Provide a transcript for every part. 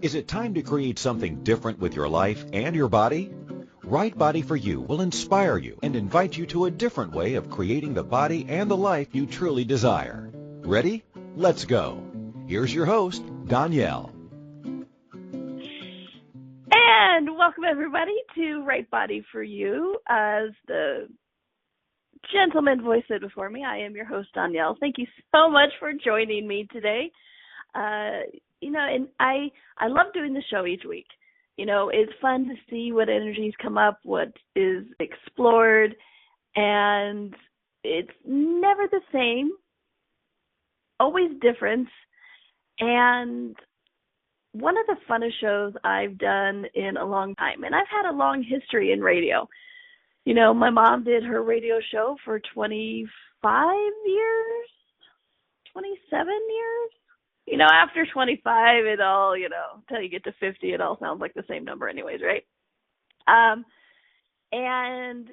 Is it time to create something different with your life and your body? Right Body for You will inspire you and invite you to a different way of creating the body and the life you truly desire. Ready? Let's go. Here's your host, Donnielle. And welcome everybody to Right Body for You. As the gentleman voice said before me, I am your host, Donnielle. Thank you so much for joining me today. And I love doing the show each week. It's fun to see what energies come up, what is explored, and it's never the same, always different. And one of the funnest shows I've done in a long time, and I've had a long history in radio. My mom did her radio show for 25 years, 27 years. After 25, it all, until you get to 50, it all sounds like the same number anyways, right? And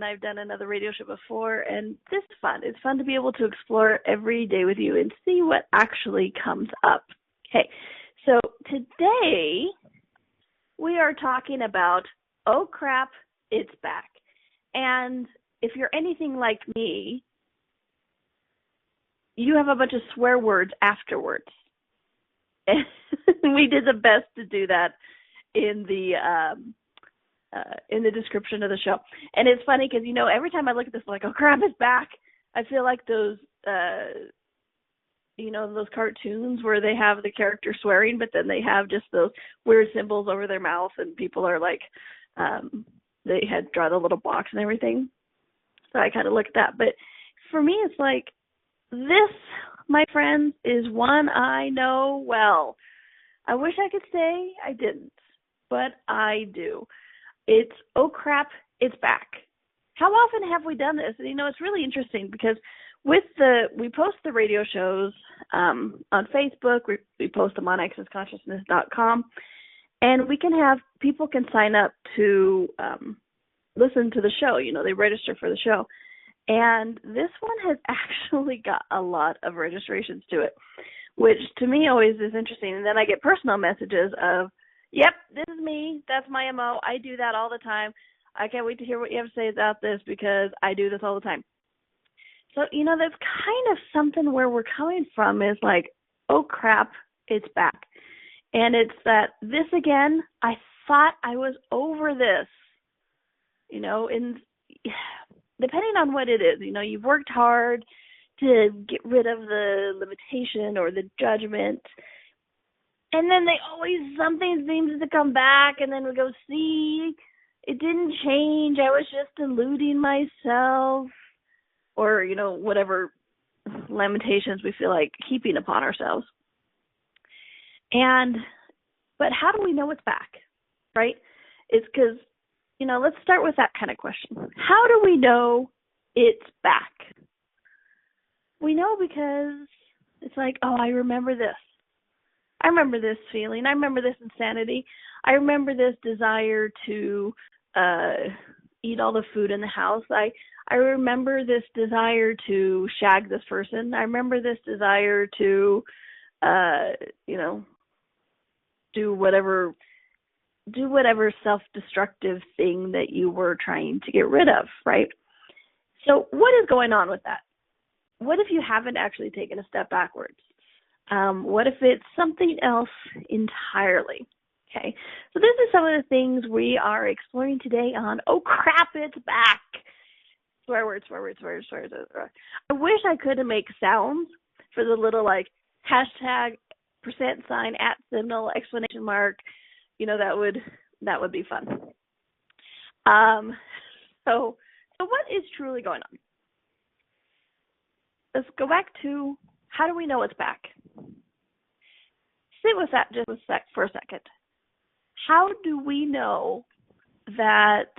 I've done another radio show before, and this is fun. It's fun to be able to explore every day with you and see what actually comes up. Okay, so today we are talking about, oh crap, it's back. And if you're anything like me, you have a bunch of swear words afterwards. And we did the best to do that in the description of the show. And it's funny because, every time I look at this, like, oh, crap, it's back. I feel like those, those cartoons where they have the character swearing, but then they have just those weird symbols over their mouth, and people are like, they had drawn a little box and everything. So I kind of look at that. But for me, it's like, this, my friends, is one I know well. I wish I could say I didn't, but I do. It's, oh crap, it's back. How often have we done this? And it's really interesting because we post the radio shows on Facebook, we post them on accessconsciousness.com, and people can sign up to listen to the show. They register for the show. And this one has actually got a lot of registrations to it, which to me always is interesting. And then I get personal messages of, yep, this is me. That's my MO. I do that all the time. I can't wait to hear what you have to say about this because I do this all the time. So, that's kind of something where we're coming from is like, oh, crap, it's back. And it's that this again, I thought I was over this, and depending on what it is, you've worked hard to get rid of the limitation or the judgment. And then something seems to come back, and then we go, see, it didn't change. I was just deluding myself, or, whatever limitations we feel like keeping upon ourselves. But how do we know it's back, right? It's because, let's start with that kind of question. How do we know it's back? We know because it's like, oh, I remember this. I remember this feeling. I remember this insanity. I remember this desire to eat all the food in the house. I remember this desire to shag this person. I remember this desire to, do whatever self-destructive thing that you were trying to get rid of, right? So what is going on with that? What if you haven't actually taken a step backwards? What if it's something else entirely? Okay, so this is some of the things we are exploring today on, oh crap, it's back. Swear words, swear words, swear words, swear words. I wish I could make sounds for the little hashtag %, @ exclamation mark. That would be fun. So what is truly going on? Let's go back to, how do we know it's back? Sit with that just for a second. How do we know that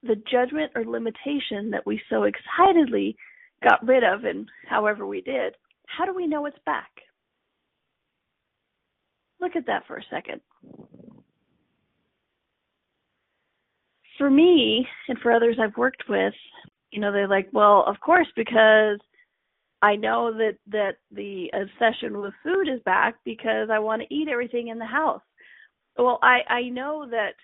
the judgment or limitation that we so excitedly got rid of, and however we did, how do we know it's back? Look at that for a second. For me, and for others I've worked with, they're like, well, of course, because I know that the obsession with food is back because I want to eat everything in the house. Well, I know that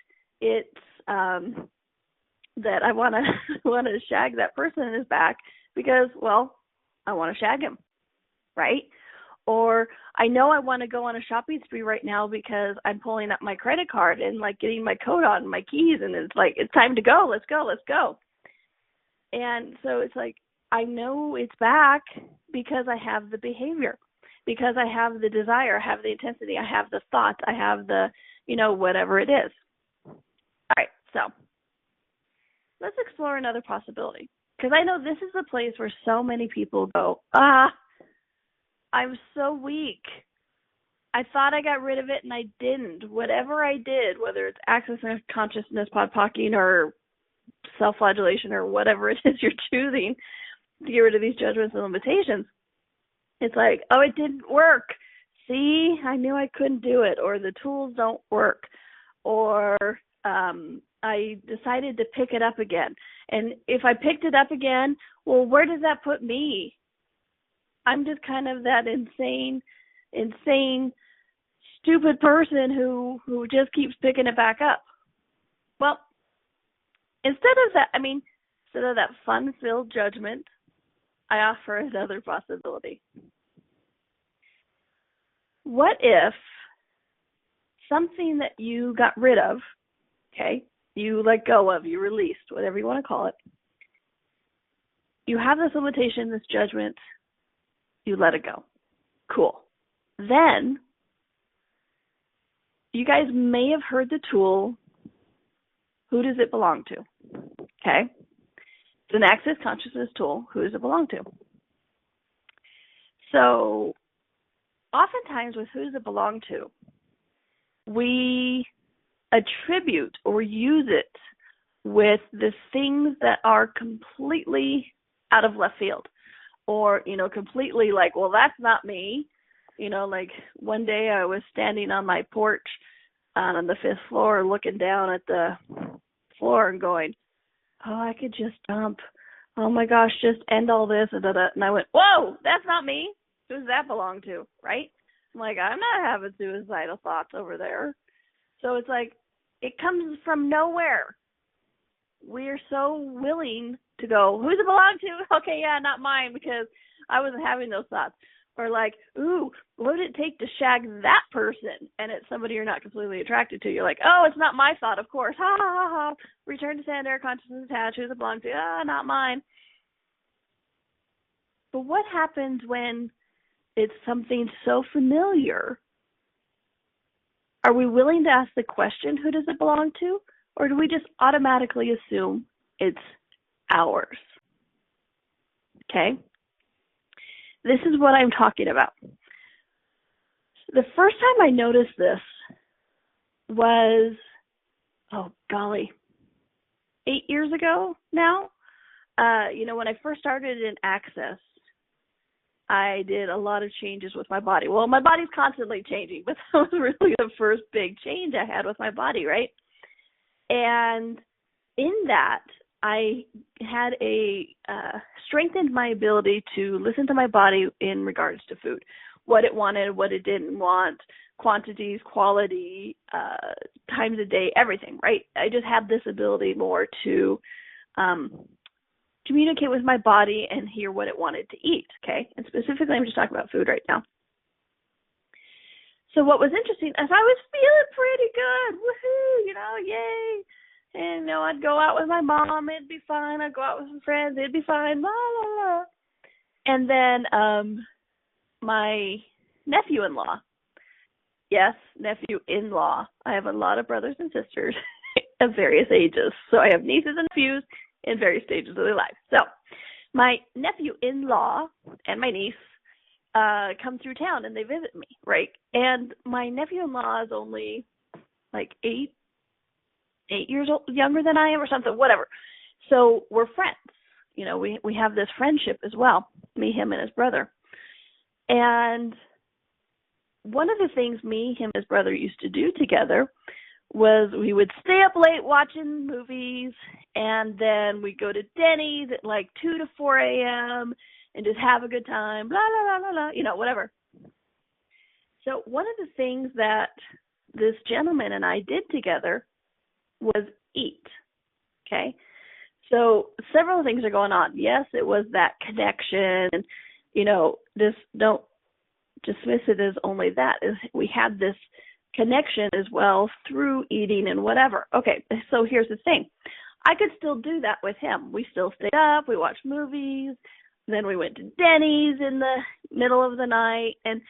it's that I want to want to shag that person is back because, well, I want to shag him, right? Or I know I want to go on a shopping spree right now because I'm pulling up my credit card and like getting my coat on, my keys, and it's like it's time to go. Let's go. Let's go. And so it's like I know it's back because I have the behavior, because I have the desire, I have the intensity, I have the thoughts, I have the, whatever it is. All right, so let's explore another possibility, because I know this is the place where so many people go, I'm so weak. I thought I got rid of it and I didn't. Whatever I did, whether it's access consciousness, podpocking, or self-flagellation, or whatever it is you're choosing to get rid of these judgments and limitations, it's like, oh, it didn't work. See, I knew I couldn't do it, or the tools don't work, or I decided to pick it up again. And if I picked it up again, well, where does that put me? I'm just kind of that insane, stupid person who just keeps picking it back up. Well, instead of that fun-filled judgment, I offer another possibility. What if something that you got rid of, okay, you let go of, you released, whatever you want to call it, you have this limitation, this judgment, you let it go. Cool. Then, you guys may have heard the tool, who does it belong to? Okay? It's an access consciousness tool. Who does it belong to? So, oftentimes with who does it belong to, we attribute or use it with the things that are completely out of left field, or, completely like, well, that's not me. Like one day I was standing on my porch on the 5th floor looking down at the floor and going, oh, I could just dump. Oh my gosh, just end all this. And I went, whoa, that's not me. Who does that belong to, right? I'm like, I'm not having suicidal thoughts over there. So it's like, it comes from nowhere. We're so willing to go, who's it belong to? Okay, yeah, not mine, because I wasn't having those thoughts. Or like, ooh, what would it take to shag that person? And it's somebody you're not completely attracted to. You're like, oh, it's not my thought, of course. Ha, ha, ha, ha. Return to sender, consciousness attached, who's it belong to? Not mine. But what happens when it's something so familiar? Are we willing to ask the question, who does it belong to? Or do we just automatically assume it's ours? Okay? This is what I'm talking about. The first time I noticed this was, oh golly, 8 years ago now. When I first started in Access, I did a lot of changes with my body. Well, my body's constantly changing, but that was really the first big change I had with my body, right? And in that, I had strengthened my ability to listen to my body in regards to food, what it wanted, what it didn't want, quantities, quality, times a day, everything, right? I just had this ability more to communicate with my body and hear what it wanted to eat, okay? And specifically, I'm just talking about food right now. So what was interesting is I was feeling pretty good, woohoo, yay. And, I'd go out with my mom, it'd be fine. I'd go out with some friends, it'd be fine, la, la, la. And then my nephew-in-law, yes, nephew-in-law. I have a lot of brothers and sisters of various ages. So I have nieces and nephews in various stages of their life. So my nephew-in-law and my niece come through town and they visit me, right? And my nephew-in-law is only like 8 years old, younger than I am or something, whatever. So we're friends. We have this friendship as well, me, him, and his brother. And one of the things me, him, and his brother used to do together was we would stay up late watching movies, and then we'd go to Denny's at like 2 to 4 a.m., and just have a good time, blah, blah, blah, blah, blah, whatever. So one of the things that this gentleman and I did together was eat, okay? So several things are going on. Yes, it was that connection, and, just don't dismiss it as only that. We had this connection as well through eating and whatever. Okay, so here's the thing. I could still do that with him. We still stayed up, we watched movies, then we went to Denny's in the middle of the night, and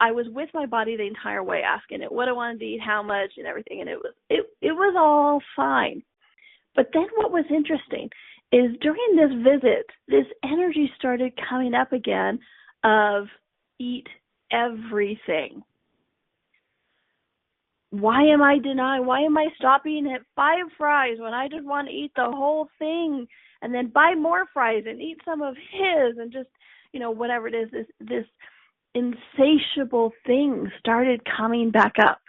I was with my body the entire way, asking it what I wanted to eat, how much, and everything, and it was all fine. But then what was interesting is during this visit, this energy started coming up again of eat everything. Why am I denying? Why am I stopping at 5 fries when I just want to eat the whole thing, and then buy more fries and eat some of his, and just, whatever it is, this insatiable thing started coming back up.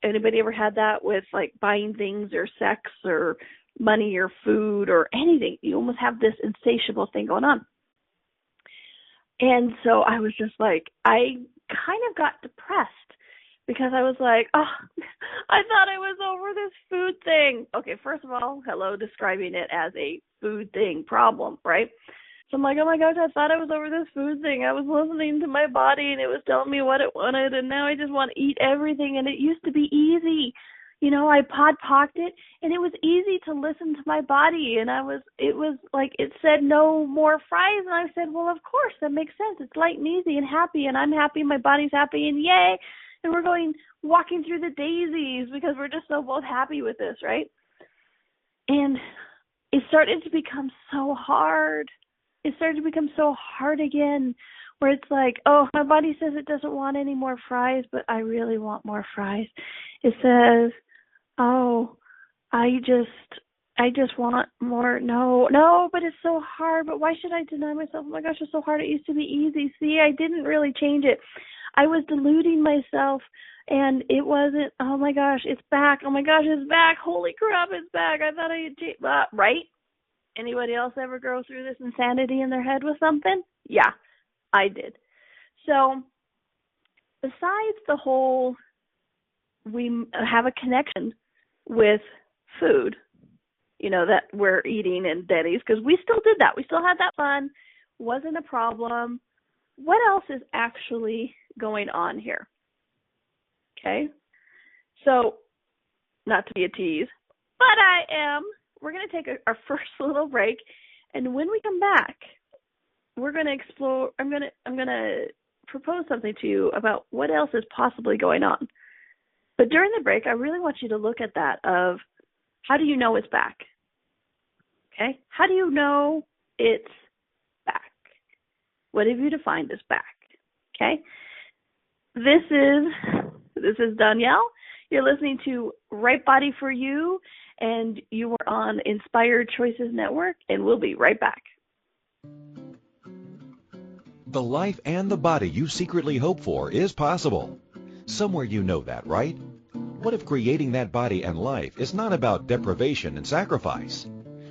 Anybody ever had that with like buying things or sex or money or food or anything? You almost have this insatiable thing going on. And so I was just like, I kind of got depressed because I was like, oh, I thought I was over this food thing. Okay, first of all, hello, describing it as a food thing problem, right? So I'm like, oh my gosh, I thought I was over this food thing. I was listening to my body and it was telling me what it wanted, and now I just want to eat everything. And it used to be easy. I pod-pocked it, and it was easy to listen to my body. And it was like it said no more fries. And I said, well, of course, that makes sense. It's light and easy and happy, and I'm happy, my body's happy, and yay. And we're walking through the daisies because we're just so both happy with this, right? And it started to become so hard. It started to become so hard again, where it's like, oh, my body says it doesn't want any more fries, but I really want more fries. It says, oh, I just want more. No, but it's so hard. But why should I deny myself? Oh my gosh, it's so hard. It used to be easy. See, I didn't really change it. I was deluding myself, and it wasn't, oh my gosh, it's back. Oh my gosh, it's back. Holy crap, it's back. I thought I had changed, right? Anybody else ever go through this insanity in their head with something? Yeah, I did. So besides the whole, we have a connection with food, that we're eating in Denny's, because we still did that. We still had that fun. Wasn't a problem. What else is actually going on here? Okay. So, not to be a tease, but I am. We're going to take our first little break, and when we come back, we're going to explore. I'm going to propose something to you about what else is possibly going on. But during the break, I really want you to look at that of, how do you know it's back? Okay? How do you know it's back? What have you defined as back? Okay? This is Donnielle. You're listening to Right Body for You, and you are on Inspired Choices Network, and we'll be right back. The life and the body you secretly hope for is possible. Somewhere you know that, right? What if creating that body and life is not about deprivation and sacrifice?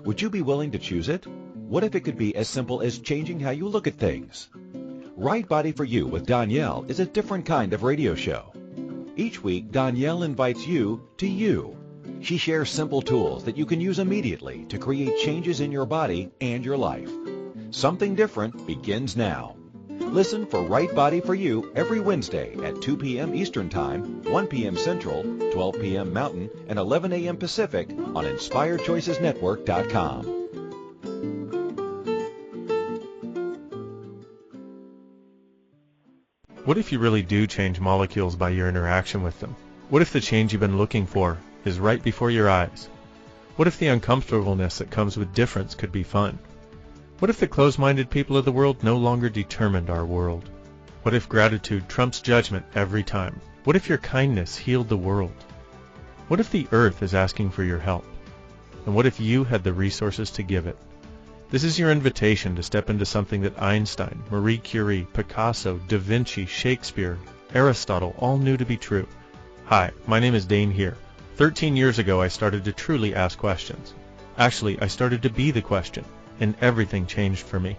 Would you be willing to choose it? What if it could be as simple as changing how you look at things? Right Body for You with Donnielle is a different kind of radio show. Each week, Donnielle invites you to you. She shares simple tools that you can use immediately to create changes in your body and your life. Something different begins now. Listen for Right Body for You every Wednesday at 2 p.m. Eastern Time, 1 p.m. Central, 12 p.m. Mountain, and 11 a.m. Pacific on InspiredChoicesNetwork.com. What if you really do change molecules by your interaction with them? What if the change you've been looking for is right before your eyes? What if the uncomfortableness that comes with difference could be fun? What if the closed-minded people of the world no longer determined our world? What if gratitude trumps judgment every time? What if your kindness healed the world? What if the earth is asking for your help? And what if you had the resources to give it? This is your invitation to step into something that Einstein, Marie Curie, Picasso, Da Vinci, Shakespeare, Aristotle all knew to be true. Hi, my name is Dane here. 13 years ago I started to truly ask questions. Actually, I started to be the question, and everything changed for me.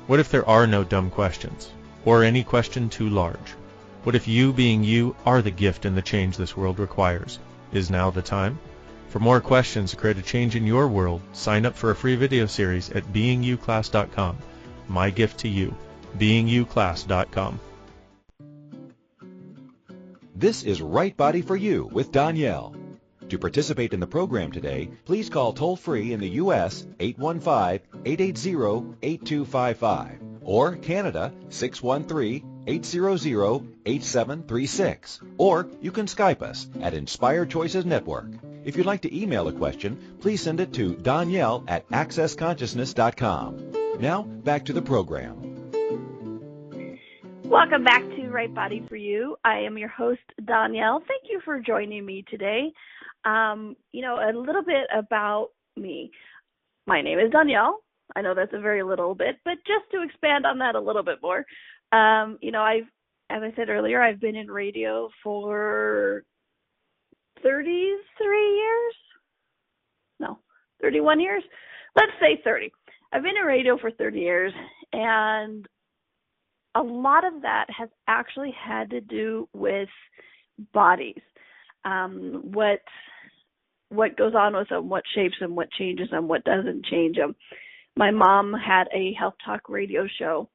What if there are no dumb questions, or any question too large? What if you, being you, are the gift and the change this world requires? Is now the time? For more questions to create a change in your world, sign up for a free video series at beingyouclass.com. My gift to you, beingyouclass.com. This is Right Body for You with Donnielle. To participate in the program today, please call toll-free in the U.S. 815-880-8255 or Canada 613-800-8736. Or you can Skype us at Inspired Choices Network. If you'd like to email a question, please send it to Donnielle@accessconsciousness.com. Now, back to the program. Welcome back to Right Body for You. I am your host, Donnielle. Thank you for joining me today. A little bit about me. My name is Donnielle. I know that's a very little bit, but just to expand on that a little bit more, as I said earlier, I've been in radio for 33 years. No, 31 years. Let's say 30. I've been in radio for 30 years, and a lot of that has actually had to do with bodies. What goes on with them, what shapes them, what changes them, what doesn't change them. My mom had a health talk radio show,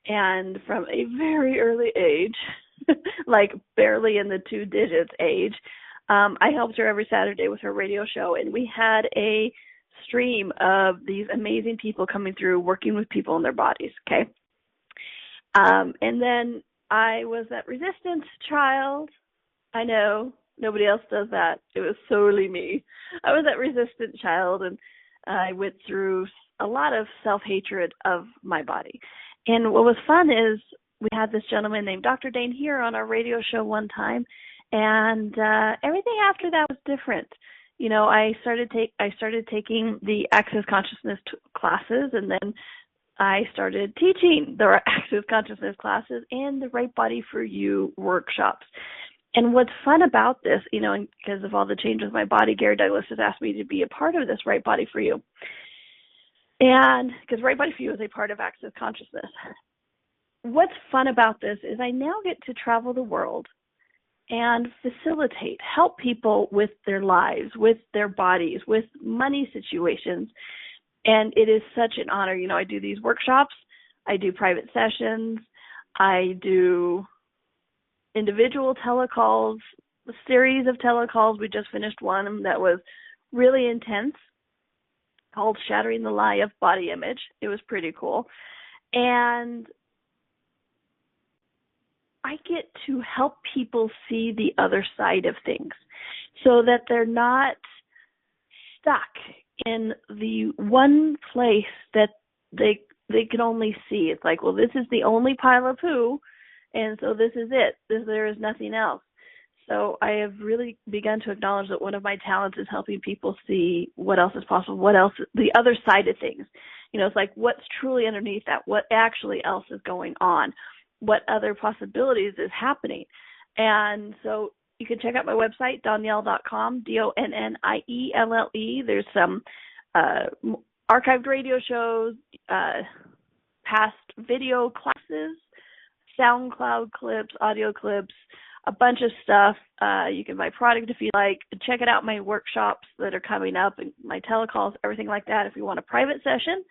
and from a very early age, like barely in the 2 digits age, I helped her every Saturday with her radio show, and we had a stream of these amazing people coming through working with people in their bodies, okay? And then I was that resistance child. I know, nobody else does that. It was solely me. I was that resistant child, and I went through a lot of self-hatred of my body. And what was fun is we had this gentleman named Dr. Dane here on our radio show one time, and everything after that was different. I started taking the Access Consciousness classes, and then I started teaching the Access Consciousness classes and the Right Body for You workshops. And what's fun about this, and because of all the changes with my body, Gary Douglas has asked me to be a part of this Right Body for You. And because Right Body for You is a part of Access Consciousness. What's fun about this is I now get to travel the world and help people with their lives, with their bodies, with money situations. And it is such an honor. I do these workshops, I do private sessions, I do individual telecalls, a series of telecalls. We just finished one that was really intense called Shattering the Lie of Body Image. It was pretty cool. And I get to help people see the other side of things so that they're not stuck in the one place that they can only see. It's like, well, this is the only pile of poo, and so this is it. There is nothing else. So I have really begun to acknowledge that one of my talents is helping people see what else is possible, what else, the other side of things. It's like what's truly underneath that, what actually else is going on, what other possibilities is happening. And so you can check out my website, Donnielle.com, Donnielle. There's some archived radio shows, past video classes, SoundCloud clips, audio clips, a bunch of stuff. You can buy product if you like. Check it out, my workshops that are coming up, and my telecalls, everything like that. If you want a private session,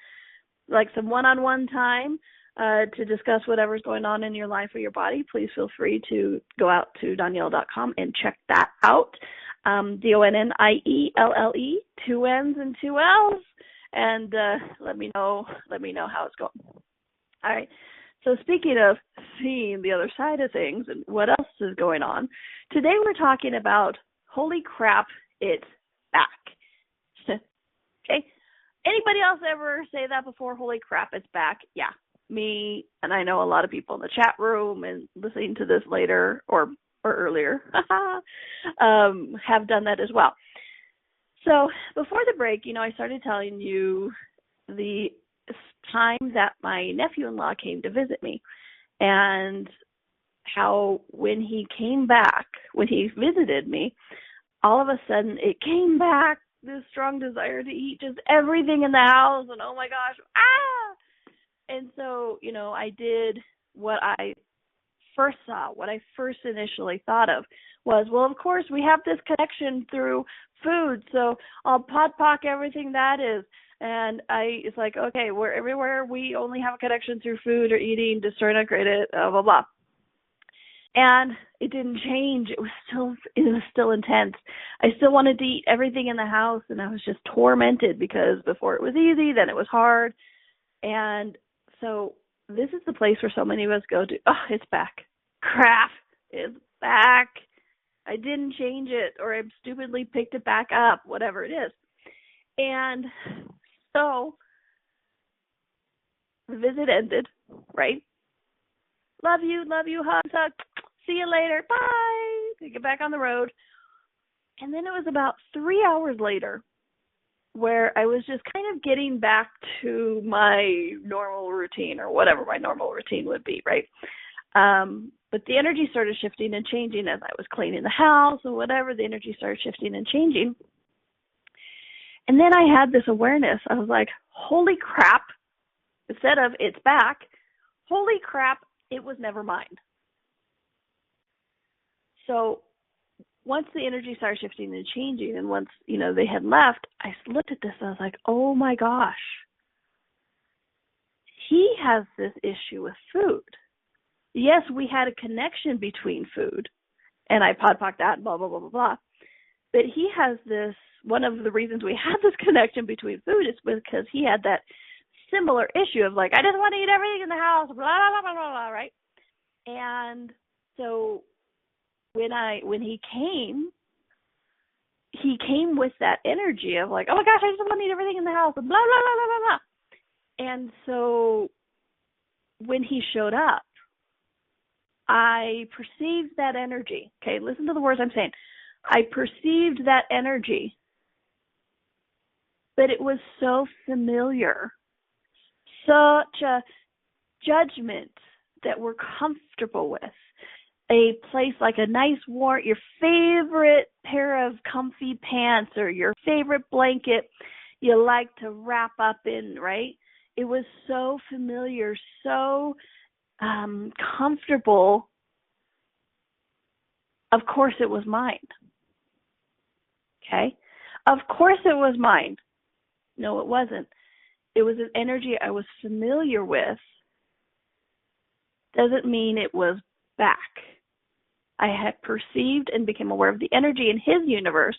like some one-on-one time to discuss whatever's going on in your life or your body, please feel free to go out to Donnielle.com and check that out. Donnielle, 2 N's and 2 L's, and let me know how it's going. All right. So speaking of seeing the other side of things and what else is going on, today we're talking about holy crap, it's back. Okay. Anybody else ever say that before? Holy crap, it's back. Yeah, me, and I know a lot of people in the chat room and listening to this later or earlier have done that as well. So before the break, I started telling you the time that my nephew-in-law came to visit me, and how when he visited me, all of a sudden it came back, this strong desire to eat just everything in the house, and oh my gosh, And so, I did what I first saw, what I first initially thought of was, well, of course, we have this connection through food, so I'll podpoc everything that is. And it's like, okay, we're everywhere. We only have a connection through food or eating, destroy, not create it, blah, blah, blah. And it didn't change. It was still intense. I still wanted to eat everything in the house, and I was just tormented because before it was easy, then it was hard. And so this is the place where so many of us go to, oh, it's back. Crap, it's back. I didn't change it, or I stupidly picked it back up, whatever it is. And so the visit ended, right? Love you, hugs, hug. See you later, bye. To get back on the road. And then it was about 3 hours later where I was just kind of getting back to my normal routine, or whatever my normal routine would be, right? But the energy started shifting and changing as I was cleaning the house or whatever. The energy started shifting and changing. And then I had this awareness. I was like, holy crap. Instead of it's back, holy crap, it was never mine. So once the energy started shifting and changing, and once, they had left, I looked at this and I was like, oh my gosh, he has this issue with food. Yes, we had a connection between food, and I podpoc that, blah, blah, blah, blah, blah. But he has this, one of the reasons we have this connection between food is because he had that similar issue of like, I just want to eat everything in the house, blah, blah, blah, blah, blah, right? And so when he came with that energy of like, oh my gosh, I just want to eat everything in the house, blah, blah, blah, blah, blah, blah. And so when he showed up, I perceived that energy. Okay, listen to the words I'm saying. I perceived that energy, but it was so familiar, such a judgment that we're comfortable with. A place like a nice warm, your favorite pair of comfy pants or your favorite blanket you like to wrap up in, right? It was so familiar, so comfortable. Of course it was mine. Okay? Of course it was mine. No, it wasn't. It was an energy I was familiar with. Doesn't mean it was back. I had perceived and became aware of the energy in his universe.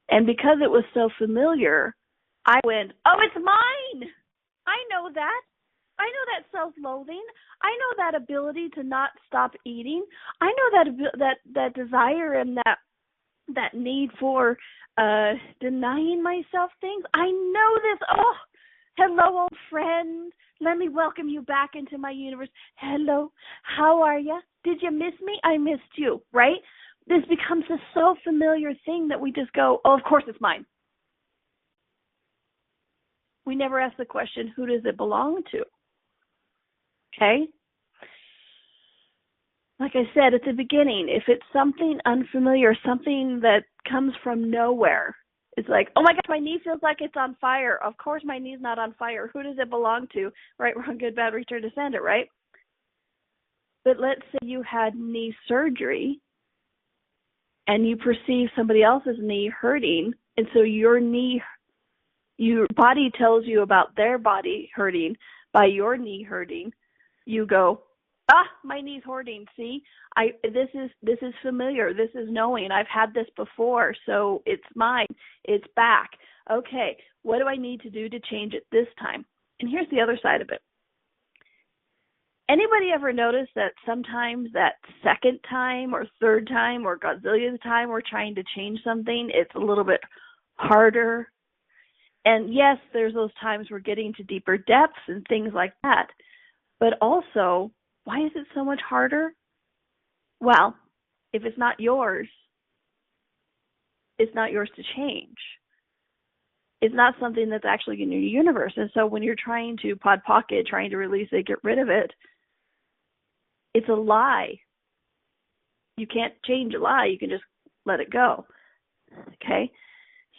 And because it was so familiar, I went, oh, it's mine. I know that. I know that self-loathing. I know that ability to not stop eating. I know that desire and that need for denying myself things. I know this. Oh, hello, old friend. Let me welcome you back into my universe. Hello, how are you? Did you miss me? I missed you, right? This becomes a so familiar thing that we just go, oh, of course it's mine. We never ask the question, who does it belong to? Okay? Like I said at the beginning, if it's something unfamiliar, something that comes from nowhere, it's like, oh my gosh, my knee feels like it's on fire. Of course my knee's not on fire. Who does it belong to? Right, wrong, good, bad, return to sender, right? But let's say you had knee surgery and you perceive somebody else's knee hurting, and so your body tells you about their body hurting by your knee hurting. You go, my knee's hurting. See, this is familiar. This is knowing. I've had this before, so it's mine. It's back. Okay, what do I need to do to change it this time? And here's the other side of it. Anybody ever notice that sometimes that second time or third time or gazillionth time we're trying to change something, it's a little bit harder? And yes, there's those times we're getting to deeper depths and things like that. But also, why is it so much harder? Well, if it's not yours, it's not yours to change. It's not something that's actually in your universe. And so when you're trying to podpoc it, trying to release it, get rid of it, it's a lie. You can't change a lie. You can just let it go. Okay?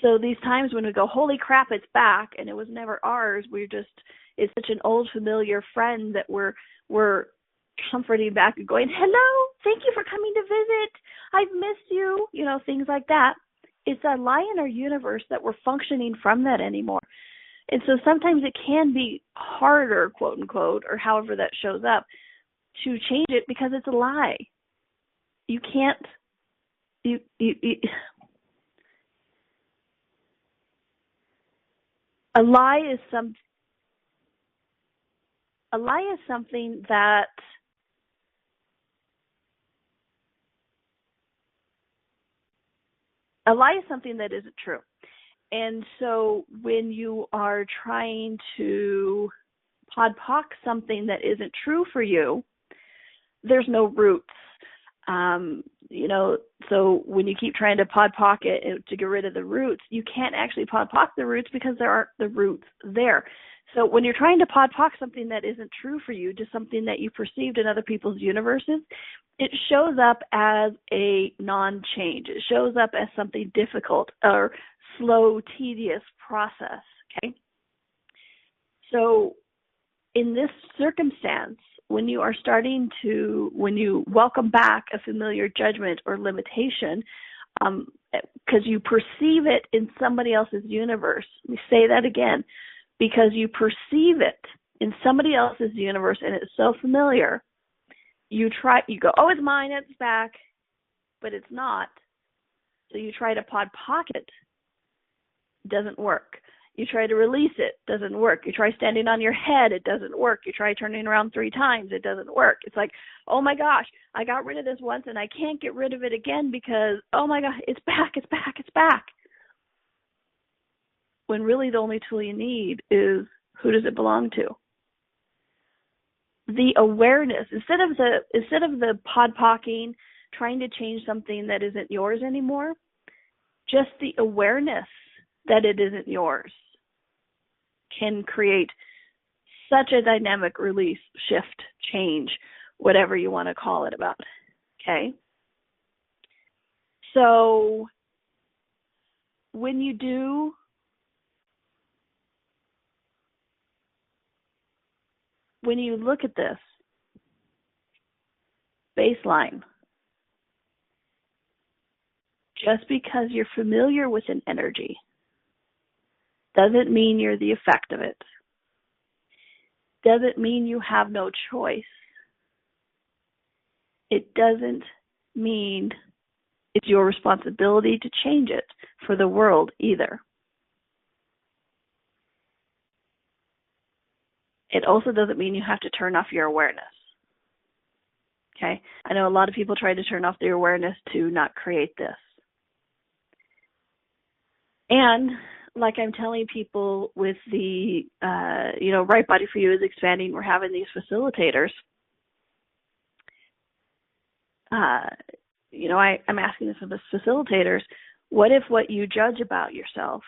So these times when we go, holy crap, it's back, and it was never ours, we're just, It's such an old familiar friend that we're comforting back and going, hello, thank you for coming to visit. I've missed you, things like that. It's a lie in our universe that we're functioning from that anymore. And so sometimes it can be harder, quote unquote, or however that shows up, to change it because it's a lie. You can't, a lie is something that isn't true. And so when you are trying to podpoc something that isn't true for you, there's no roots. So when you keep trying to podpoc it to get rid of the roots, you can't actually podpoc the roots because there aren't the roots there. So when you're trying to podpoc something that isn't true for you, just something that you perceived in other people's universes, it shows up as a non-change. It shows up as something difficult or slow, tedious process, okay? So in this circumstance, when you welcome back a familiar judgment or limitation, because you perceive it in somebody else's universe, let me say that again, because you perceive it in somebody else's universe and it's so familiar, you go, oh, it's mine, it's back, but it's not. So you try to podpoc it, doesn't work. You try to release it, doesn't work. You try standing on your head, it doesn't work. You try turning around 3 times, it doesn't work. It's like, oh my gosh, I got rid of this once and I can't get rid of it again because, oh my gosh, it's back, it's back, it's back. When really the only tool you need is, who does it belong to? The awareness, instead of the podpocking, trying to change something that isn't yours anymore, just the awareness that it isn't yours can create such a dynamic release, shift, change, whatever you want to call it about, okay? So when you look at this baseline, just because you're familiar with an energy doesn't mean you're the effect of it. Doesn't mean you have no choice. It doesn't mean it's your responsibility to change it for the world either. It also doesn't mean you have to turn off your awareness. Okay? I know a lot of people try to turn off their awareness to not create this. And like I'm telling people with the, Right Body for You is expanding, we're having these facilitators. I'm asking this of the facilitators, what if what you judge about yourself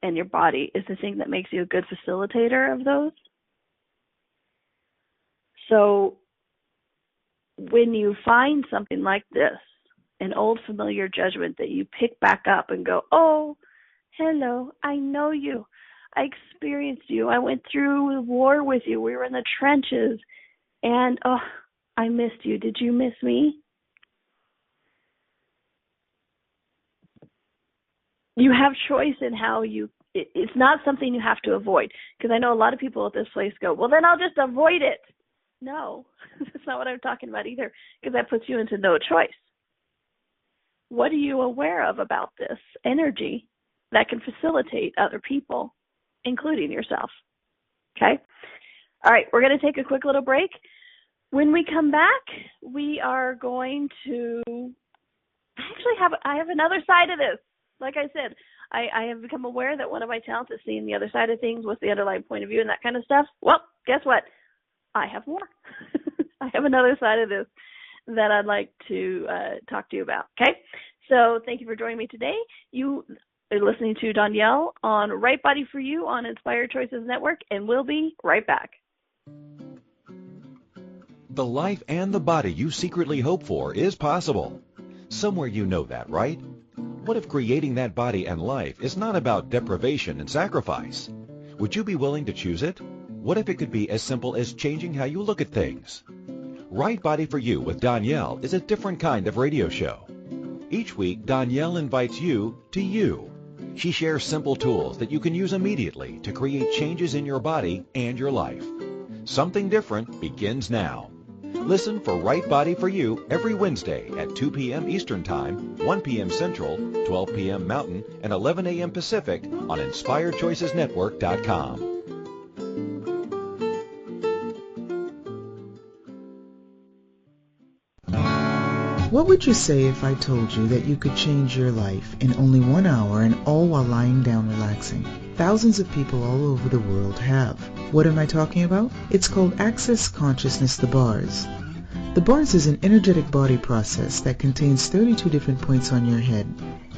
and your body is the thing that makes you a good facilitator of those? So when you find something like this, an old familiar judgment that you pick back up and go, oh, hello, I know you. I experienced you. I went through the war with you. We were in the trenches. And, oh, I missed you. Did you miss me? You have choice in how it's not something you have to avoid. Because I know a lot of people at this place go, well, then I'll just avoid it. No, that's not what I'm talking about either, because that puts you into no choice. What are you aware of about this energy that can facilitate other people, including yourself? Okay? All right, we're going to take a quick little break. When we come back, we are going to I have another side of this. Like I said, I have become aware that one of my talents is seeing the other side of things, what's the underlying point of view and that kind of stuff. Well, guess what? I have more. I have another side of this that I'd like to talk to you about, okay? So thank you for joining me today. You are listening to Donnielle on Right Body for You on Inspired Choices Network, and we'll be right back. The life and the body you secretly hope for is possible. Somewhere you know that, right? What if creating that body and life is not about deprivation and sacrifice? Would you be willing to choose it? What if it could be as simple as changing how you look at things? Right Body for You with Donnielle is a different kind of radio show. Each week, Donnielle invites you to you. She shares simple tools that you can use immediately to create changes in your body and your life. Something different begins now. Listen for Right Body for You every Wednesday at 2 p.m. Eastern Time, 1 p.m. Central, 12 p.m. Mountain, and 11 a.m. Pacific on InspiredChoicesNetwork.com. What would you say if I told you that you could change your life in only 1 hour and all while lying down relaxing? Thousands of people all over the world have. What am I talking about? It's called Access Consciousness, the bars. The bars is an energetic body process that contains 32 different points on your head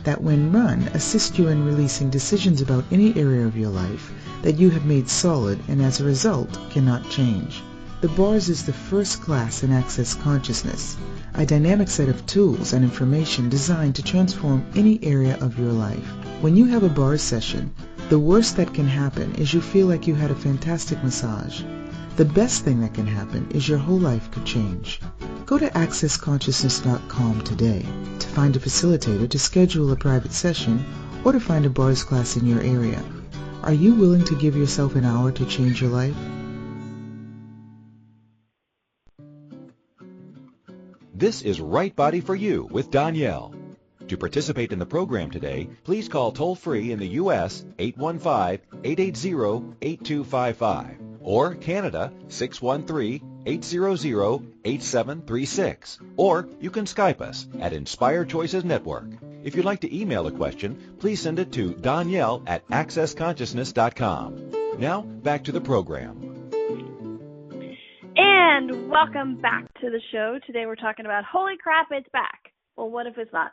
that when run assist you in releasing decisions about any area of your life that you have made solid and as a result cannot change. The bars is the first class in Access Consciousness, a dynamic set of tools and information designed to transform any area of your life. When you have a bars session, the worst that can happen is you feel like you had a fantastic massage. The best thing that can happen is your whole life could change. Go to accessconsciousness.com today to find a facilitator to schedule a private session or to find a bars class in your area. Are you willing to give yourself an hour to change your life? This is Right Body for You with Donnielle. To participate in the program today, please call toll-free in the U.S. 815-880-8255 or Canada 613-800-8736. Or you can Skype us at Inspired Choices Network. If you'd like to email a question, please send it to Donnielle at accessconsciousness.com. Now, back to the program. And welcome back to the show. Today we're talking about, holy crap, it's back. Well, what if it's not?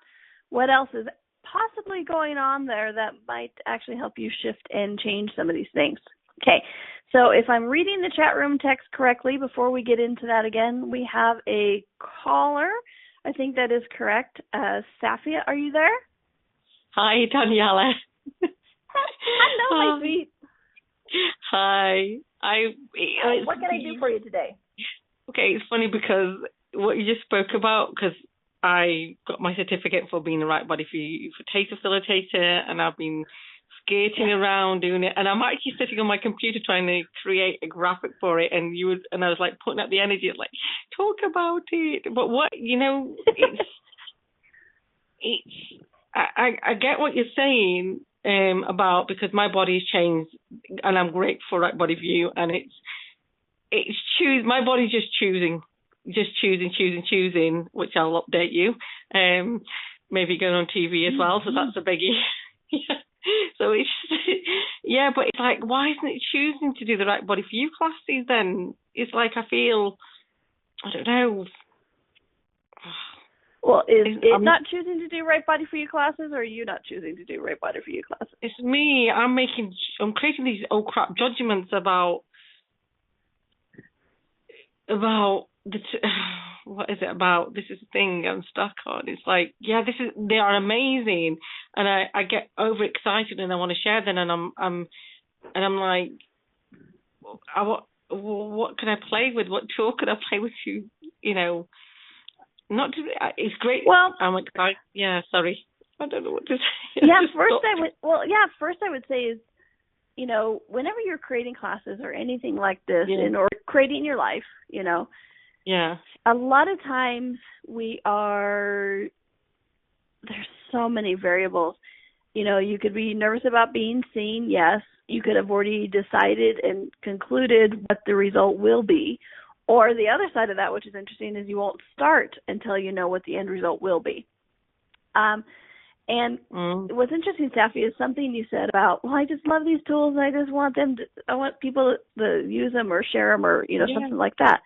What else is possibly going on there that might actually help you shift and change some of these things? Okay, so if I'm reading the chat room text correctly, before we get into that again, we have a caller. I think that is correct. Safia, are you there? Hi, Donnielle. Hello, my sweet. Hi. What can I do for you today? Okay, it's funny because what you just spoke about, because I got my certificate for being the Right Body for You for taste facilitator, and I've been skating around doing it, and I'm actually sitting on my computer trying to create a graphic for it, and I was like putting up the energy, like talk about it. But what I get what you're saying about, because my body's changed, and I'm grateful for Right Body for You, and my body's just choosing, which I'll update you. Maybe going on TV as well, so that's a biggie. Yeah. So it's but it's like, why isn't it choosing to do the Right Body for You classes then? It's like I feel, I don't know. Well, is it not choosing to do Right Body for You classes, or are you not choosing to do Right Body for You classes? It's me. I'm creating these oh crap judgments about what is it about? This is the thing I'm stuck on. It's like, they are amazing, and I get overexcited and I want to share them, and I'm like, what can I play with? What tool can I play with? Not to. It's great. Well, I'm excited. Yeah, sorry, I don't know what to say. Yeah, first I would say is, whenever you're creating classes or anything like this, or creating your life, a lot of times there's so many variables. You could be nervous about being seen. Yes, you could have already decided and concluded what the result will be. Or the other side of that, which is interesting, is you won't start until you know what the end result will be. And what's interesting, Safi, is something you said about, I just love these tools and I just want I want people to use them or share them or, something like that.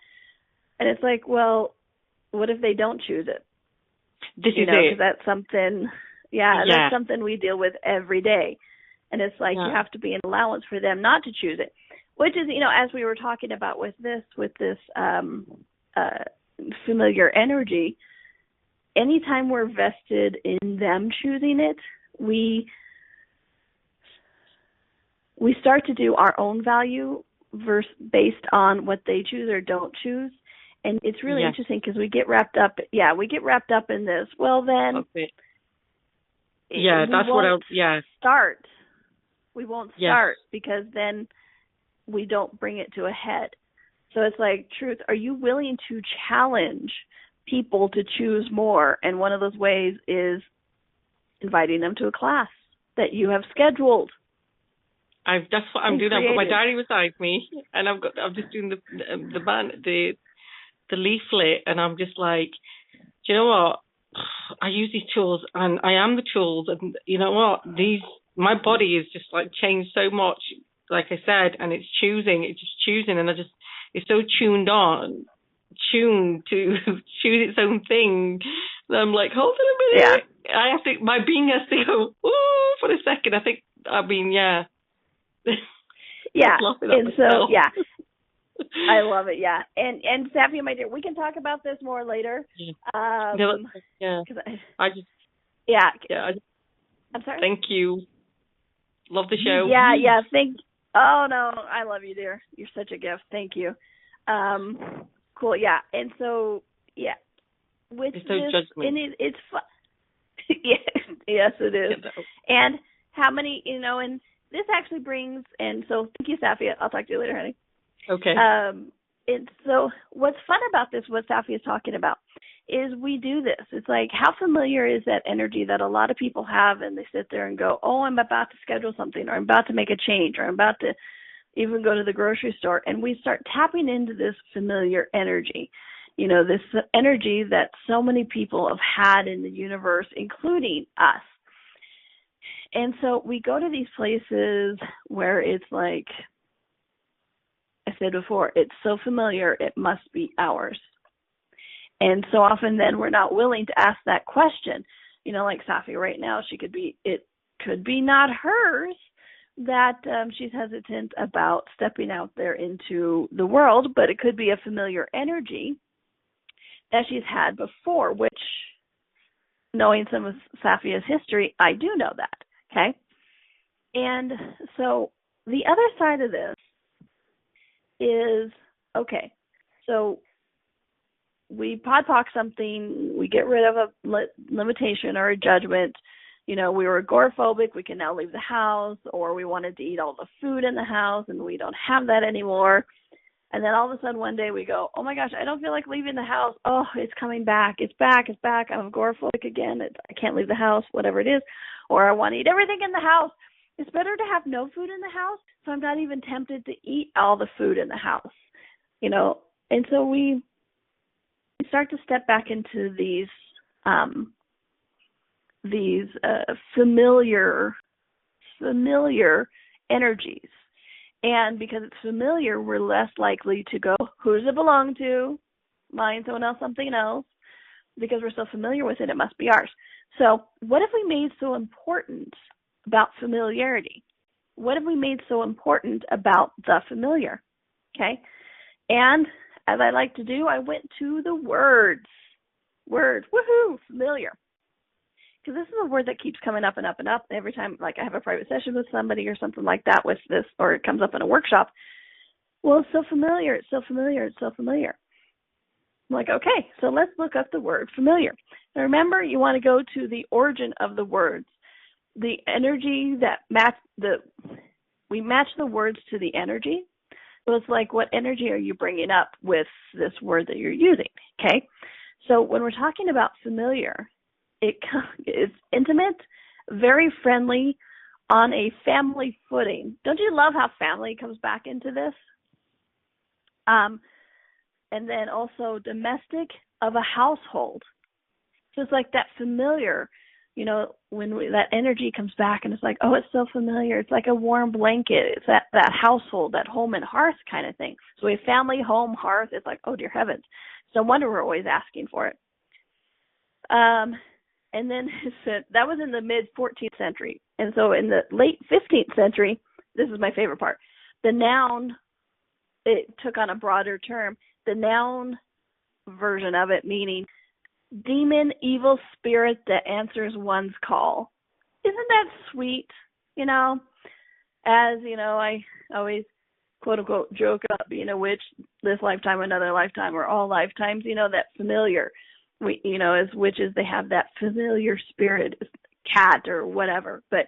And it's like, well, what if they don't choose it? This is it. 'Cause that's something, that's something we deal with every day. And it's like you have to be an allowance for them not to choose it, which is, as we were talking about with this familiar energy, anytime we're vested in them choosing it, we start to do our own value based on what they choose or don't choose. And it's really interesting because we get wrapped up in this. Well, then, that's what start. We won't start because then we don't bring it to a head. So it's like, truth, are you willing to challenge people to choose more? And one of those ways is inviting them to a class that you have scheduled. That's what I'm doing. I've got my diary beside me, and I'm just doing the leaflet, and I'm just like, do you know what? I use these tools, and I am the tools, and you know what? My body is just like changed so much, like I said, and it's just choosing, and it's so tuned to choose its own thing. And I'm like, hold on a minute. Yeah. My being has to go, ooh, for a second. Yeah. And so, I love it. Yeah. And Safi, my dear, we can talk about this more later. I'm sorry. Thank you. Love the show. Yeah. Oh no, I love you, dear. You're such a gift. Thank you. Cool. Yeah. And so, with it's so this, judgment. and it's fun. Yes, it is. And how many, and this actually brings, and so thank you, Safi. I'll talk to you later, honey. Okay. And so what's fun about this, what Safi is talking about, is we do this. It's like, how familiar is that energy that a lot of people have, and they sit there and go, oh, I'm about to schedule something, or I'm about to make a change, or I'm about to even go to the grocery store, and we start tapping into this familiar energy. This energy that so many people have had in the universe, including us. And so we go to these places where it's like I said before, it's so familiar, it must be ours. And so often then we're not willing to ask that question. Like Safi right now, it could be not hers, that she's hesitant about stepping out there into the world, but it could be a familiar energy that she's had before, which, knowing some of Safia's history, I do know that, okay? And so the other side of this is, okay, so we podpoc something, we get rid of a limitation or a judgment. We were agoraphobic, we can now leave the house, or we wanted to eat all the food in the house and we don't have that anymore. And then all of a sudden one day we go, oh my gosh, I don't feel like leaving the house. Oh, it's coming back. It's back. I'm agoraphobic again. I can't leave the house, whatever it is. Or I want to eat everything in the house. It's better to have no food in the house, so I'm not even tempted to eat all the food in the house. And so we start to step back into these familiar energies. And because it's familiar, we're less likely to go, who does it belong to? Mine, someone else, something else. Because we're so familiar with it, it must be ours. So what have we made so important about familiarity? What have we made so important about the familiar? Okay? And as I like to do, I went to the words. Words, woohoo, familiar. Because this is a word that keeps coming up and up and up. Every time, like, I have a private session with somebody or something like that with this, or it comes up in a workshop. Well, it's so familiar. It's so familiar. It's so familiar. I'm like, okay, so let's look up the word familiar. Now, remember, you want to go to the origin of the words. The energy that we match the words to the energy. So it's like, what energy are you bringing up with this word that you're using? Okay. So when we're talking about familiar, it's intimate, very friendly, on a family footing. Don't you love how family comes back into this? And then also domestic, of a household. So it's like that familiar, when that energy comes back and it's like, oh, it's so familiar. It's like a warm blanket. It's that household, that home and hearth kind of thing. So we have family, home, hearth. It's like, oh, dear heavens. No wonder we're always asking for it. And then that was in the mid-14th century. And so in the late 15th century, this is my favorite part, the noun, it took on a broader term. The noun version of it, meaning demon, evil spirit that answers one's call. Isn't that sweet? I always quote unquote joke about being a witch this lifetime, another lifetime, or all lifetimes, that familiar. We, as witches, they have that familiar spirit, cat or whatever. But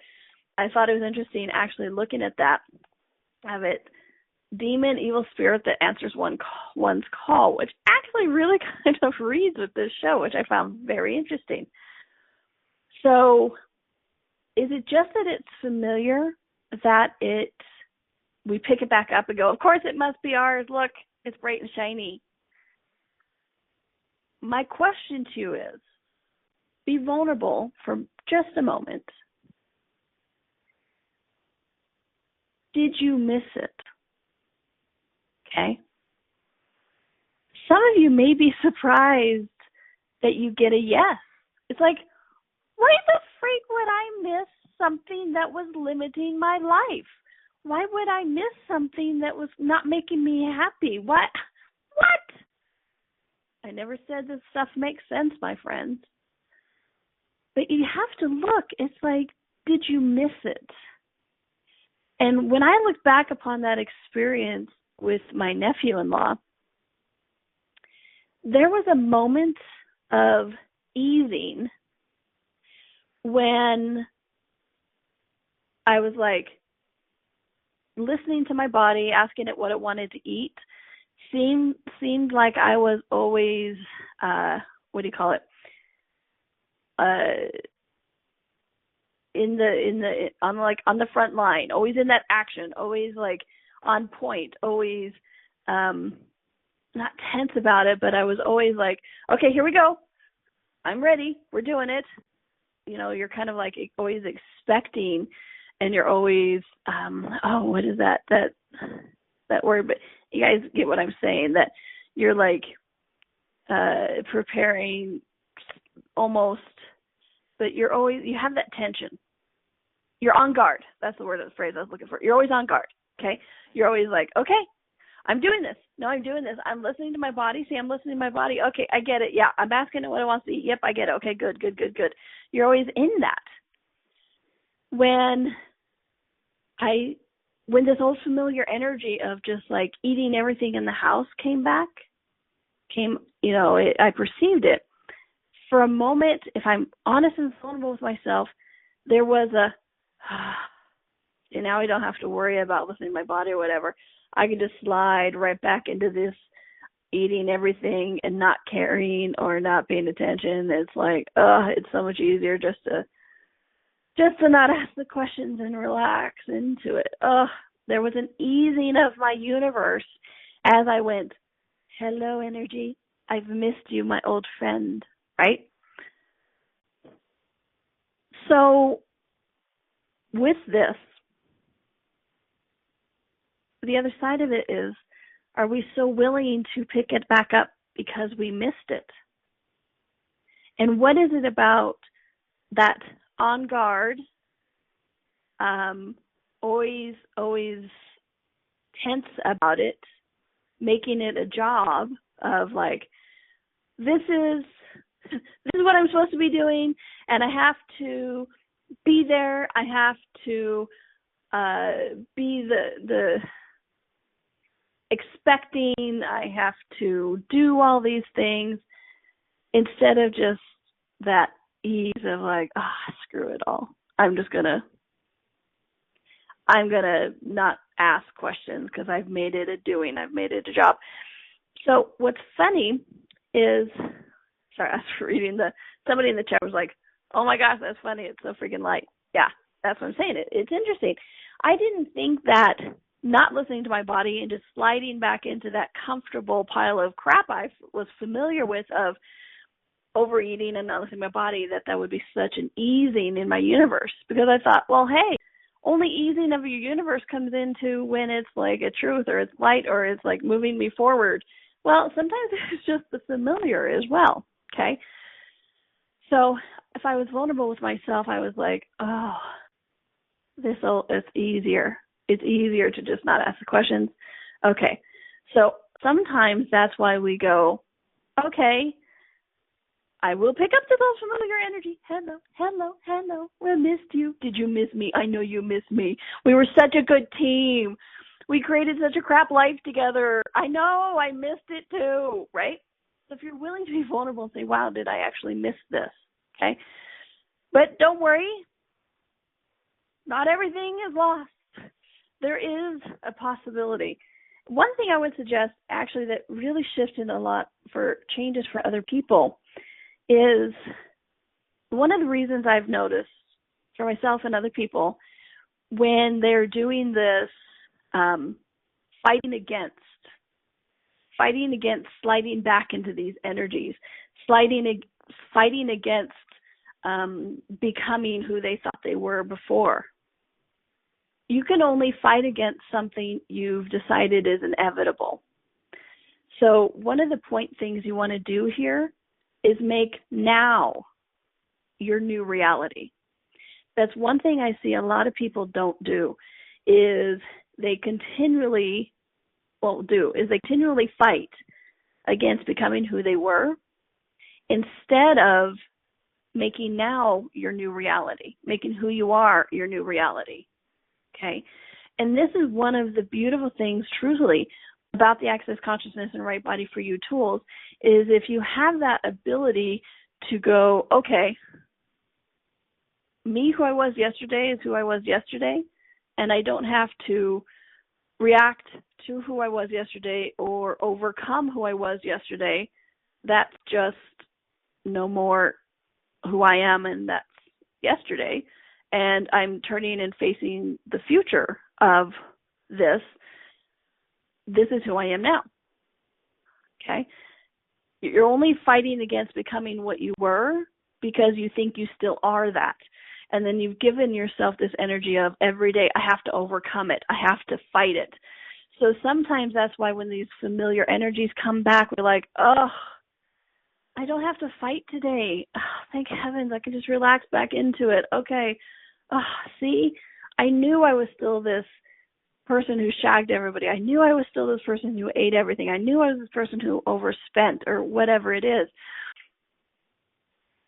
I thought it was interesting actually looking at that, of it, demon, evil spirit that answers one's call, which actually really kind of reads with this show, which I found very interesting. So is it just that it's familiar, that we pick it back up and go, of course it must be ours, look, it's bright and shiny? My question to you is, be vulnerable for just a moment. Did you miss it? Okay. Some of you may be surprised that you get a yes. It's like, why the freak would I miss something that was limiting my life? Why would I miss something that was not making me happy? What? I never said this stuff makes sense, my friends. But you have to look. It's like, did you miss it? And when I look back upon that experience with my nephew-in-law, there was a moment of easing when I was like listening to my body, asking it what it wanted to eat. Seemed like I was always on the front line, always in that action, always like on point, always not tense about it, but I was always like, okay, here we go. I'm ready. We're doing it. You're kind of like always expecting, and you're always, what is that word? But you guys get what I'm saying, that you're like preparing almost, but you have that tension. You're on guard. That's the phrase I was looking for. You're always on guard, okay? You're always like, okay, I'm doing this. No, I'm doing this. I'm listening to my body. See, I'm listening to my body. Okay, I get it. Yeah, I'm asking it what it wants to eat. Yep, I get it. Okay, good. You're always in that. When this old familiar energy of just like eating everything in the house I perceived it. For a moment, if I'm honest and vulnerable with myself, there was and now I don't have to worry about listening to my body or whatever. I can just slide right back into this eating everything and not caring or not paying attention. It's like, it's so much easier just to not ask the questions and relax into it. There was an easing of my universe as I went, hello, energy. I've missed you, my old friend, right? So with this, the other side of it is, are we so willing to pick it back up because we missed it? And what is it about that on guard, always tense about it, making it a job of like, this is what I'm supposed to be doing, and I have to be there. I have to be the expecting. I have to do all these things instead of just that ease of like, screw it all. I'm gonna not ask questions because I've made it a doing. I've made it a job. So what's funny is, sorry, I was reading somebody in the chat was like, oh my gosh, that's funny. It's so freaking light. Yeah, that's what I'm saying. It's interesting. I didn't think that not listening to my body and just sliding back into that comfortable pile of crap I was familiar with of overeating and not listening to my body, that would be such an easing in my universe. Because I thought, well, hey, only easing of your universe comes into when it's like a truth or it's light or it's like moving me forward. Well, sometimes it's just the familiar as well, okay? So if I was vulnerable with myself, I was like, it's easier. It's easier to just not ask the questions. Okay, so sometimes that's why we go, okay, I will pick up the most familiar energy. Hello. We missed you. Did you miss me? I know you missed me. We were such a good team. We created such a crap life together. I know, I missed it too, right? So if you're willing to be vulnerable and say, wow, did I actually miss this? Okay. But don't worry. Not everything is lost. There is a possibility. One thing I would suggest actually that really shifted a lot for changes for other people is one of the reasons I've noticed for myself and other people when they're doing this fighting against sliding back into these energies, fighting against becoming who they thought they were before. You can only fight against something you've decided is inevitable. So one of the things you want to do here is make now your new reality. That's one thing I see a lot of people don't do is they continually fight against becoming who they were instead of making now your new reality, making who you are your new reality. Okay? And this is one of the beautiful things, truly, about the Access Consciousness and Right Body for You tools is if you have that ability to go, okay, me who I was yesterday is who I was yesterday, and I don't have to react to who I was yesterday or overcome who I was yesterday. That's just no more who I am, and that's yesterday. And I'm turning and facing the future of this. This is who I am now. Okay? You're only fighting against becoming what you were because you think you still are that. And then you've given yourself this energy of every day, I have to overcome it. I have to fight it. So sometimes that's why when these familiar energies come back, we're like, oh, I don't have to fight today. Oh, thank heavens, I can just relax back into it. Okay. Oh, see, I knew I was still this person who shagged everybody. I knew I was still this person who ate everything. I knew I was this person who overspent or whatever it is.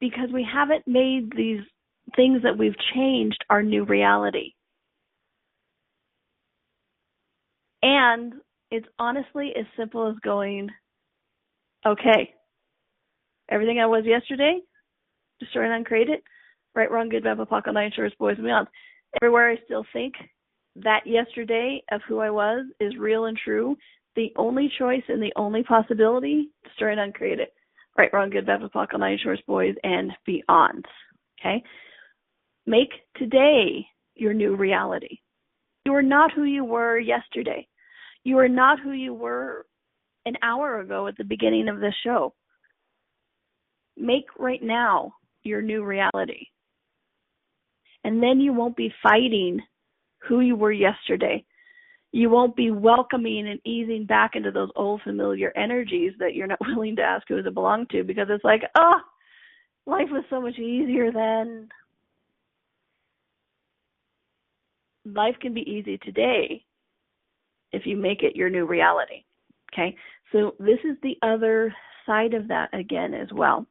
Because we haven't made these things that we've changed our new reality. And it's honestly as simple as going, okay, everything I was yesterday, destroy and uncreate it, right, wrong, good, bad, apocalypse, nine shorts, boys, and beyond. Everywhere I still think that yesterday of who I was is real and true, the only choice and the only possibility, destroy and uncreate it. Right, wrong, good, bad, apocalypse, nine shorts, boys, and beyond. Okay? Make today your new reality. You are not who you were yesterday. You are not who you were an hour ago at the beginning of this show. Make right now your new reality. And then you won't be fighting who you were yesterday. You won't be welcoming and easing back into those old familiar energies that you're not willing to ask who to belong to because it's like, oh, life was so much easier then. Life can be easy today if you make it your new reality. Okay? So this is the other side of that again as well.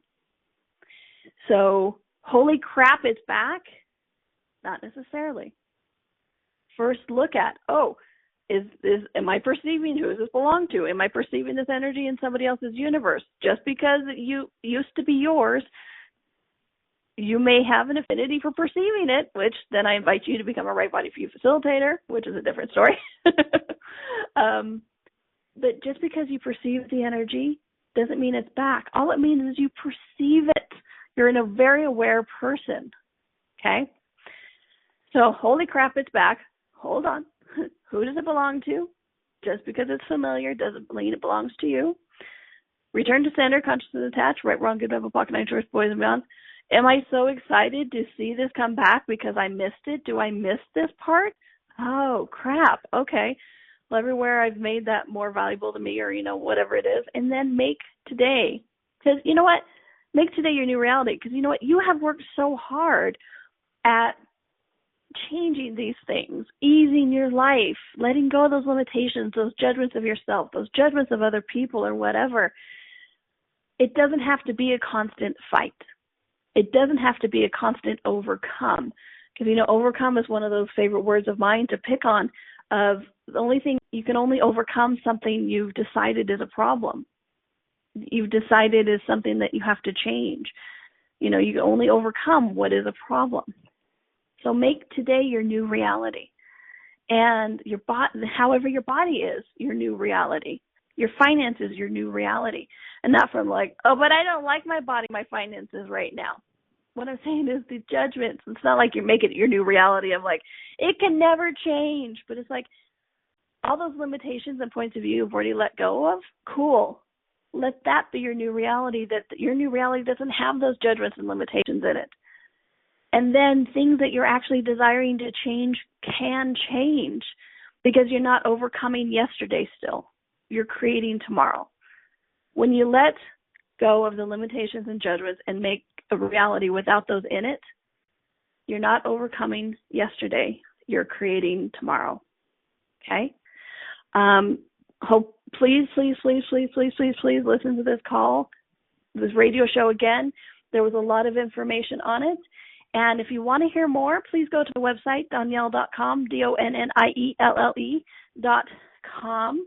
So, holy crap, it's back? Not necessarily. First look at, am I perceiving who does this belong to? Am I perceiving this energy in somebody else's universe? Just because it used to be yours, you may have an affinity for perceiving it, which then I invite you to become a Right Body for You facilitator, which is a different story. But just because you perceive the energy doesn't mean it's back. All it means is you perceive it. You're a very aware person, okay? So, holy crap, it's back. Hold on. Who does it belong to? Just because it's familiar doesn't mean it belongs to you. Return to center, consciousness attached, right, wrong, good, bad, pocket, nine, shorts, boys, and beyond. Am I so excited to see this come back because I missed it? Do I miss this part? Oh, crap. Okay. Well, everywhere I've made that more valuable to me or, whatever it is. And then make today. Because you know what? Make today your new reality. Because you know what? You have worked so hard at changing these things, easing your life, letting go of those limitations, those judgments of yourself, those judgments of other people or whatever. It doesn't have to be a constant fight. It doesn't have to be a constant overcome. Because, overcome is one of those favorite words of mine to pick on of the only thing You can only overcome something you've decided is a problem. You've decided is something that you have to change. You know, you can only overcome what is a problem. So make today your new reality. And however your body is your new reality. Your finances, your new reality. And not from like, oh, but I don't like my body, my finances right now. What I'm saying is the judgments. It's not like you make it your new reality of like, it can never change. But it's like all those limitations and points of view you've already let go of, cool. Let that be your new reality, that your new reality doesn't have those judgments and limitations in it. And then things that you're actually desiring to change can change because you're not overcoming yesterday still. You're creating tomorrow. When you let go of the limitations and judgments and make a reality without those in it, you're not overcoming yesterday. You're creating tomorrow. Okay? Please listen to this call, this radio show again. There was a lot of information on it. And if you want to hear more, please go to the website, Donnielle.com, DONNIELLE.com.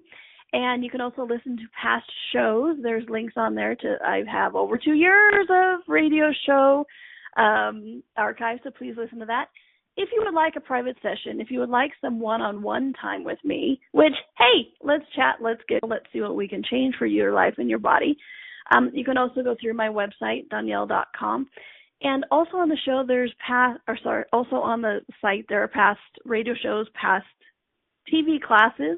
And you can also listen to past shows. There's links on there I have over 2 years of radio show archives, so please listen to that. If you would like a private session, if you would like some one-on-one time with me, which, hey, let's chat, let's see what we can change for your life and your body. You can also go through my website, Donnielle.com. And also on the show, also on the site, there are past radio shows, past TV classes,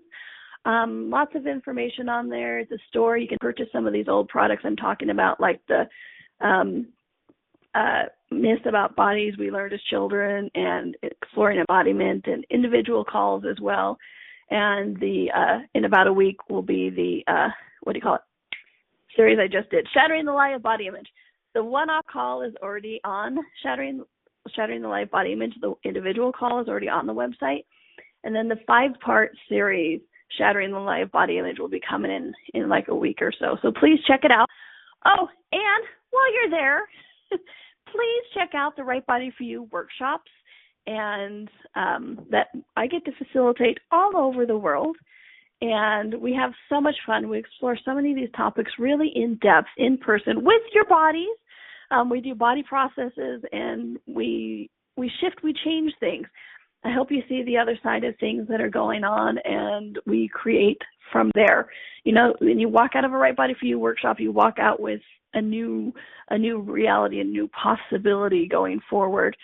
lots of information on there. It's a store. You can purchase some of these old products I'm talking about, like the myths about bodies we learned as children and exploring embodiment and individual calls as well. And in about a week will be the, series I just did, Shattering the Lie of Body Image. The one-off call is already on Shattering the Lie of Body Image. The individual call is already on the website. And then the 5-part series, Shattering the Lie of Body Image, will be coming in like a week or so. So please check it out. Oh, and while you're there, please check out the Right Body for You workshops, and that I get to facilitate all over the world. And we have so much fun. We explore so many of these topics really in depth, in person, with your bodies. We do body processes, and we shift, we change things. I hope you see the other side of things that are going on, and we create from there. You know, when you walk out of a Right Body for You workshop, you walk out with a new reality, a new possibility going forward.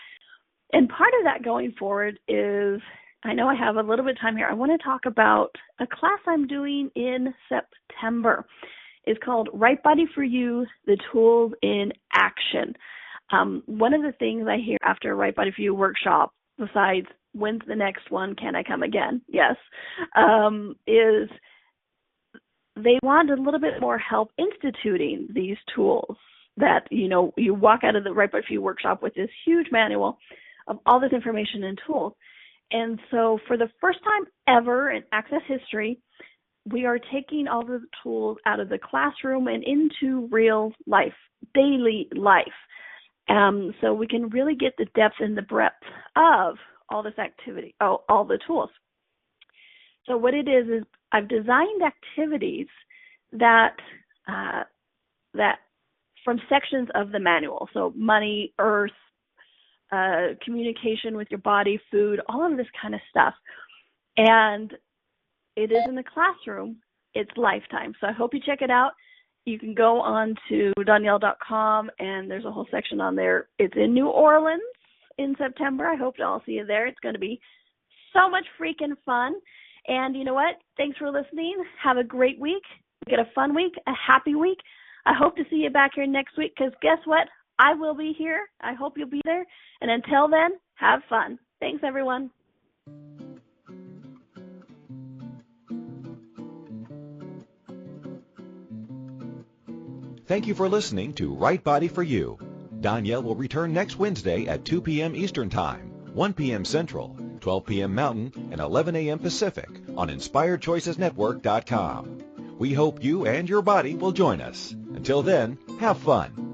And part of that going forward is, I know I have a little bit of time here. I want to talk about a class I'm doing in September. It's called Right Body for You, the Tools in Action. One of the things I hear after a Right Body for You workshop, besides when's the next one, can I come again? Yes, is they want a little bit more help instituting these tools that, you know, you walk out of the Right Body for You workshop with this huge manual of all this information and tools. And so for the first time ever in Access history, we are taking all the tools out of the classroom and into real life, daily life. So we can really get the depth and the breadth of all this activity, all the tools. So what it is I've designed activities that from sections of the manual. So money, earth, communication with your body, food, all of this kind of stuff. And it is in the classroom. It's lifetime. So I hope you check it out. You can go on to Donnielle.com, and there's a whole section on there. It's in New Orleans in September. I hope to all see you there. It's going to be so much freaking fun. And you know what? Thanks for listening. Have a great week. Get a fun week, a happy week. I hope to see you back here next week, because guess what? I will be here. I hope you'll be there. And until then, have fun. Thanks, everyone. Thank you for listening to Right Body for You. Donnielle will return next Wednesday at 2 p.m. Eastern Time, 1 p.m. Central, 12 p.m. Mountain, and 11 a.m. Pacific on InspiredChoicesNetwork.com. We hope you and your body will join us. Until then, have fun.